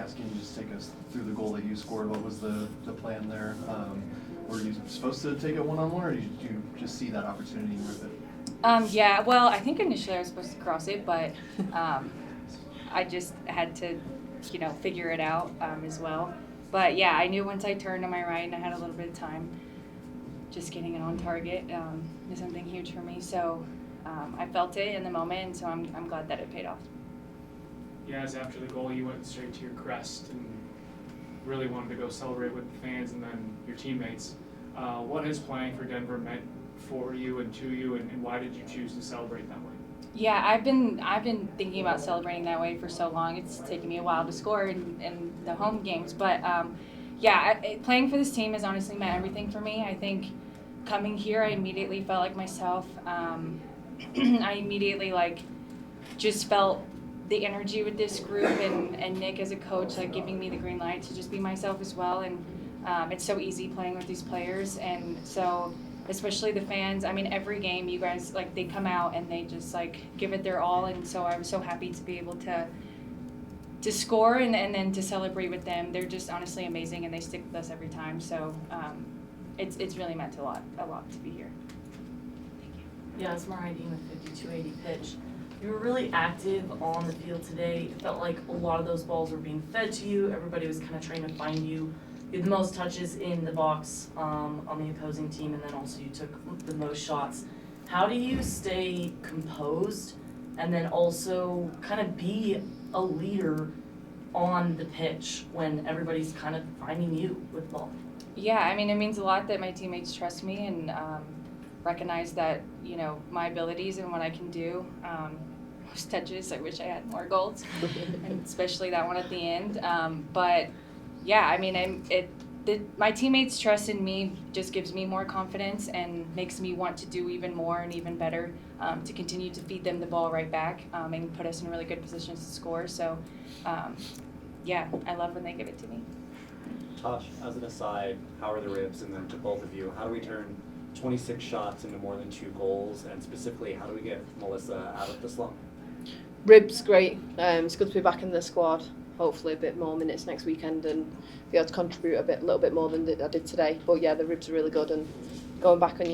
broadcast, can you just take us through the goal that you scored? What was the plan there? Were you supposed to take it one-on-one, or did you just see that opportunity and rip it? Yeah, well, I think initially I was supposed to cross it, but I just had to, figure it out as well. But yeah, I knew once I turned to my right and I had a little bit of time, just getting it on target is something huge for me. So I felt it in the moment, and so I'm glad that it paid off. As after the goal, you went straight to your crest and really wanted to go celebrate with the fans and then your teammates. What has playing for Denver meant for you and to you, and why did you choose to celebrate that way? Yeah, I've been thinking about celebrating that way for so long. It's taken me a while to score in the home games, but playing for this team has honestly meant everything for me. I think coming here, I immediately felt like myself. I immediately just felt the energy with this group, and Nick as a coach giving me the green light to just be myself as well. And it's so easy playing with these players, and so especially the fans. I mean, every game you guys they come out and they just give it their all, and so I was so happy to be able to score and then to celebrate with them. They're just honestly amazing, and they stick with us every time. So it's really meant a lot to be here. Yazmeen with 5280 pitch. You were really active on the field today. It felt like a lot of those balls were being fed to you. Everybody was kind of trying to find you. You had the most touches in the box on the opposing team, and then also you took the most shots. How do you stay composed and then also kind of be a leader on the pitch when everybody's kind of finding you with the ball? Yeah, I mean, it means a lot that my teammates trust me and recognize that, my abilities and what I can do. Most touches, I wish I had more goals, and especially that one at the end. But yeah, I mean, my teammates' trust in me just gives me more confidence and makes me want to do even more and even better to continue to feed them the ball right back and put us in really good positions to score. So, I love when they give it to me. Tash, as an aside, how are the ribs? And then to both of you, how do we turn 26 shots into more than 2 goals? And specifically, how do we get Melissa out of the slump? Ribs, great. It's good to be back in the squad. Hopefully a bit more minutes next weekend and be able to contribute a little bit more than I did today. But yeah, the ribs are really good. And going back on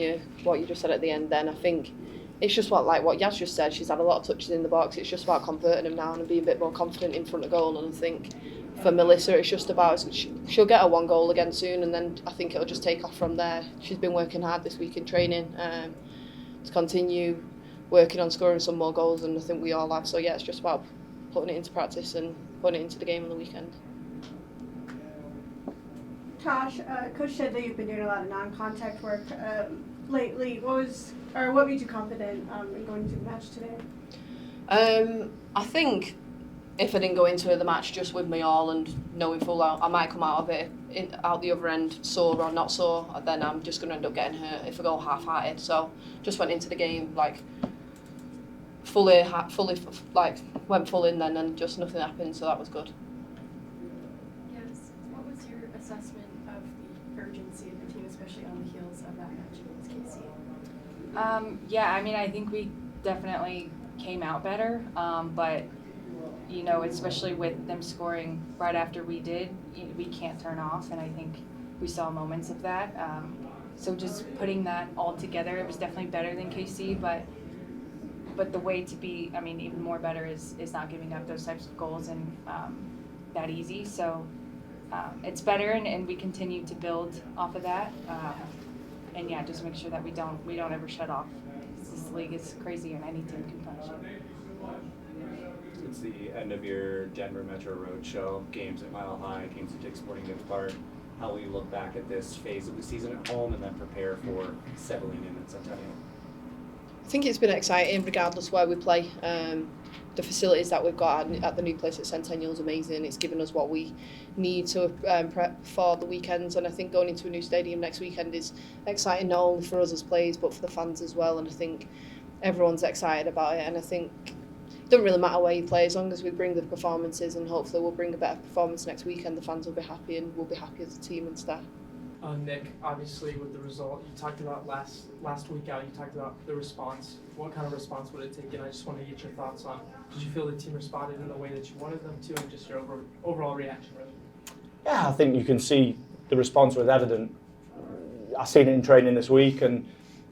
what you just said at the end, then I think it's just what Yaz just said. She's had a lot of touches in the box. It's just about converting them now and being a bit more confident in front of goal. And I think for Melissa, it's just about she'll get her 1 goal again soon, and then I think it'll just take off from there. She's been working hard this week in training to continue working on scoring some more goals, and I think we all have. So yeah, it's just about putting it into practice and putting it into the game on the weekend. Tash, Coach said that you've been doing a lot of non-contact work lately. What made you confident in going into the match today? I think if I didn't go into the match just with my all and knowing full out, I might come out of it out the other end sore or not sore, and then I'm just going to end up getting hurt if I go half-hearted. So just went into the game fully went full in then, and just nothing happened, so that was good. Yes. What was your assessment of the urgency of the team, especially on the heels of that match against KC? I mean, I think we definitely came out better, but especially with them scoring right after we did, we can't turn off, and I think we saw moments of that. So just putting that all together, it was definitely better than KC, but the way to be, even more better is not giving up those types of goals and that easy. So it's better, and we continue to build off of that. And yeah, just make sure that we don't ever shut off. This league is crazy, and any team can punish it. It's the end of your Denver Metro Roadshow, games at Mile High, games at Dick's Sporting Goods Park. How will you look back at this phase of the season at home and then prepare for settling in at Centennial? I think it's been exciting regardless where we play. The facilities that we've got at the new place at Centennial is amazing. It's given us what we need to prep for the weekends, and I think going into a new stadium next weekend is exciting not only for us as players but for the fans as well, and I think everyone's excited about it, and I think it doesn't really matter where you play as long as we bring the performances, and hopefully we'll bring a better performance next weekend. The fans will be happy and we'll be happy as a team and staff. Nick, obviously with the result, you talked about last week out, you talked about the response. What kind of response would it take? And I just wanted to get your thoughts on, did you feel the team responded in the way that you wanted them to, and just your overall reaction, really? Yeah, I think you can see the response was evident. I seen it in training this week, and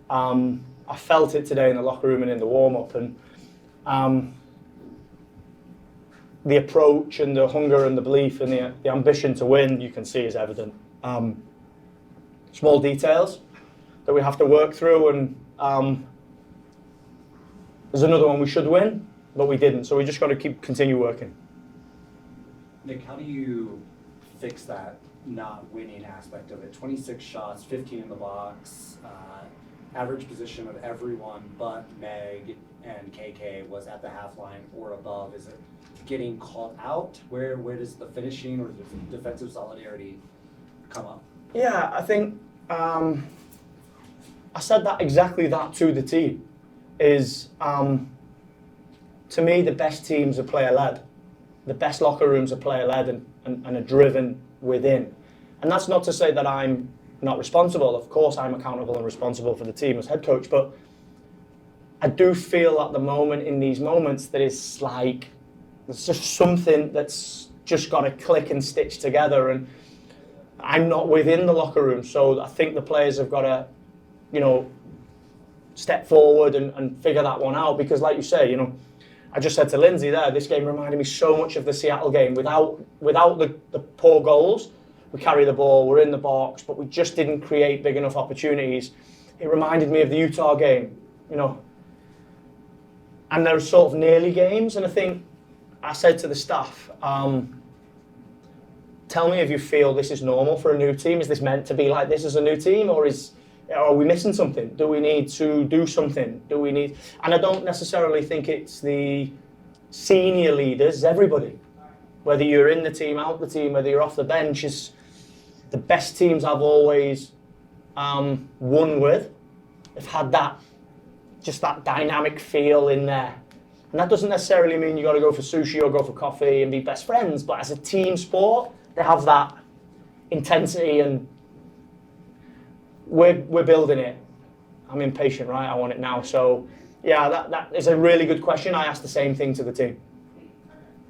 I felt it today in the locker room and in the warm-up, and the approach and the hunger and the belief and the ambition to win, you can see is evident. Small details that we have to work through, and there's another one we should win, but we didn't, so we just got to continue working. Nick, how do you fix that not winning aspect of it? 26 shots, 15 in the box, average position of everyone but Meg and KK was at the half line or above. Is it getting caught out? Where does the finishing or the defensive solidarity come up? Yeah, I think I said that exactly that to the team. Is to me the best teams are player led. The best locker rooms are player led and are driven within. And that's not to say that I'm not responsible. Of course, I'm accountable and responsible for the team as head coach. But I do feel at the moment in these moments that it's like there's just something that's just got to click and stitch together. And I'm not within the locker room, so I think the players have got to, step forward and figure that one out. Because, like you say, I just said to Lindsay there, this game reminded me so much of the Seattle game. Without the poor goals, we carry the ball, we're in the box, but we just didn't create big enough opportunities. It reminded me of the Utah game, And there were sort of nearly games, and I think I said to the staff, tell me if you feel this is normal for a new team. Is this meant to be like this as a new team, or are we missing something? Do we need to do something? And I don't necessarily think it's the senior leaders, everybody. Whether you're in the team, out the team, whether you're off the bench, is the best teams I've always won with have had that dynamic feel in there. And that doesn't necessarily mean you got to go for sushi or go for coffee and be best friends, but as a team sport, they have that intensity, and we're building it. I'm impatient, right? I want it now. So, yeah, that is a really good question. I asked the same thing to the team.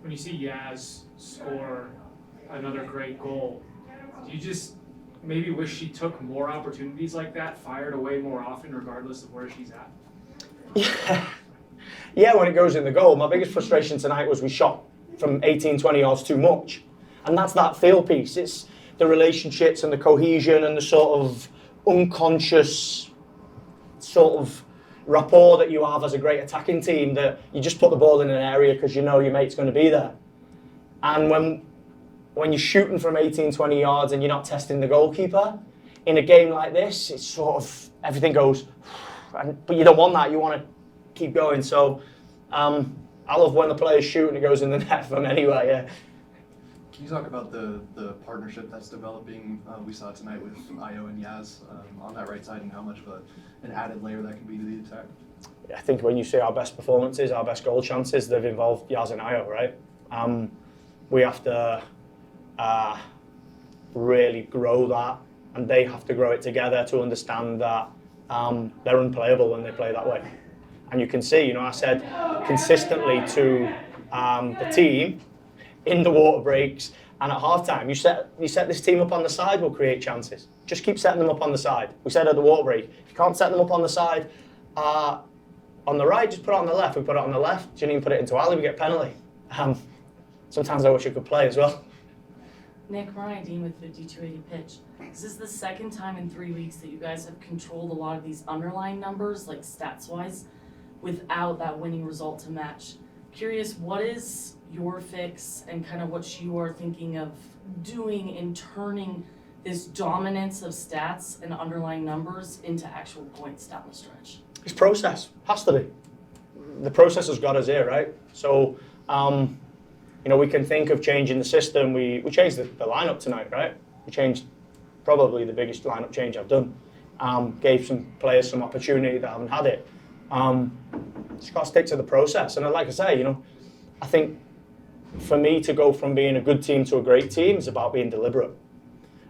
When you see Yaz score another great goal, do you just maybe wish she took more opportunities like that, fired away more often, regardless of where she's at? Yeah, when it goes in the goal. My biggest frustration tonight was we shot from 18, 20 yards too much. And that's that feel piece. It's the relationships and the cohesion and the sort of unconscious sort of rapport that you have as a great attacking team, that you just put the ball in an area because you know your mate's going to be there. And when you're shooting from 18, 20 yards and you're not testing the goalkeeper, in a game like this, it's sort of, everything goes, but you don't want that, you want to keep going. So I love when the players shoot and it goes in the net from anywhere, yeah. Can you talk about the partnership that's developing? We saw tonight with Io and Yaz on that right side, and how much of an added layer that can be to the attack. I think when you see our best performances, our best goal chances, they've involved Yaz and Io, right? We have to really grow that, and they have to grow it together to understand that they're unplayable when they play that way. And you can see, I said consistently to the team in the water breaks and at halftime, you set this team up on the side, we'll create chances. Just keep setting them up on the side. We said at the water break, if you can't set them up on the side, on the right, just put it on the left. We put it on the left, didn't even put it into alley, we get a penalty. Sometimes I wish I could play as well. Nick, Ryan Dean with 5280 Pitch. Is this the second time in 3 weeks that you guys have controlled a lot of these underlying numbers, like stats-wise, without that winning result to match? Curious, what is your fix and kind of what you are thinking of doing in turning this dominance of stats and underlying numbers into actual points down the stretch? It's process, has to be. The process has got us here, right? So, we can think of changing the system. We changed the lineup tonight, right? We changed probably the biggest lineup change I've done. Gave some players some opportunity that haven't had it. Just got to stick to the process. And like I say, I think for me to go from being a good team to a great team is about being deliberate.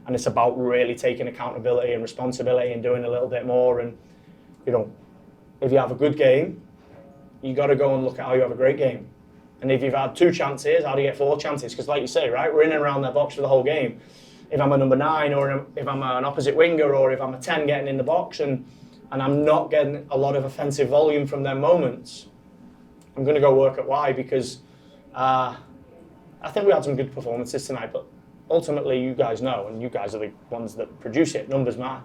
And it's about really taking accountability and responsibility and doing a little bit more. And, you know, if you have a good game, you got to go and look at how you have a great game. And if you've had 2 chances, how do you get 4 chances? Because like you say, right, we're in and around their box for the whole game. If I'm a number 9 or if I'm an opposite winger or if I'm a 10 getting in the box and I'm not getting a lot of offensive volume from their moments, I'm going to go work at why, because I think we had some good performances tonight, but ultimately you guys know, and you guys are the ones that produce it, numbers matter.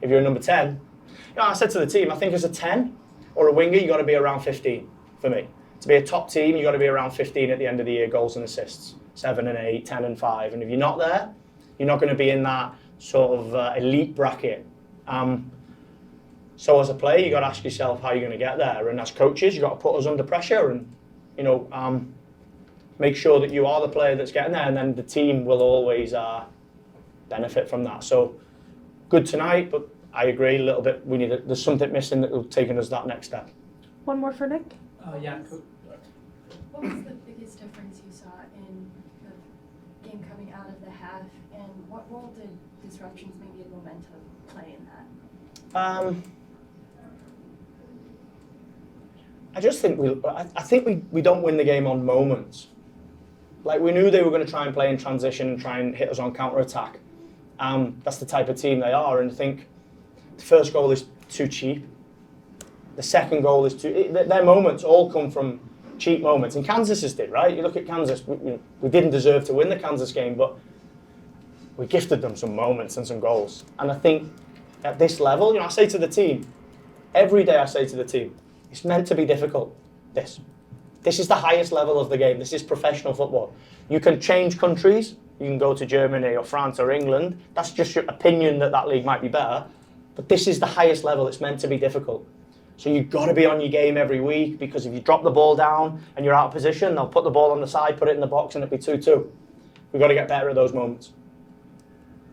If you're a number 10, you know, I said to the team, I think as a 10 or a winger, you got to be around 15 for me. To be a top team, you got to be around 15 at the end of the year, goals and assists, 7 and 8, 10 and 5. And if you're not there, you're not going to be in that sort of elite bracket. So as a player, you got to ask yourself how you're going to get there. And as coaches, you got to put us under pressure and, you know, make sure that you are the player that's getting there, and then the team will always benefit from that. So good tonight, but I agree a little bit. There's something missing that will take us that next step. One more for Nick. What was the biggest difference you saw in the game coming out of the half, and what role did disruptions, maybe in momentum, play in that? I just think we don't win the game on moments. Like, we knew they were going to try and play in transition and try and hit us on counter-attack. That's the type of team they are, and I think the first goal is too cheap. The second goal is their moments all come from cheap moments, and Kansas's did, right? You look at Kansas, we didn't deserve to win the Kansas game, but we gifted them some moments and some goals. And I think at this level, you know, I say to the team, every day I say to the team, it's meant to be difficult, this. This is the highest level of the game. This is professional football. You can change countries. You can go to Germany or France or England. That's just your opinion that league might be better. But this is the highest level. It's meant to be difficult. So you've got to be on your game every week, because if you drop the ball down and you're out of position, they'll put the ball on the side, put it in the box, and it'll be 2-2. We've got to get better at those moments.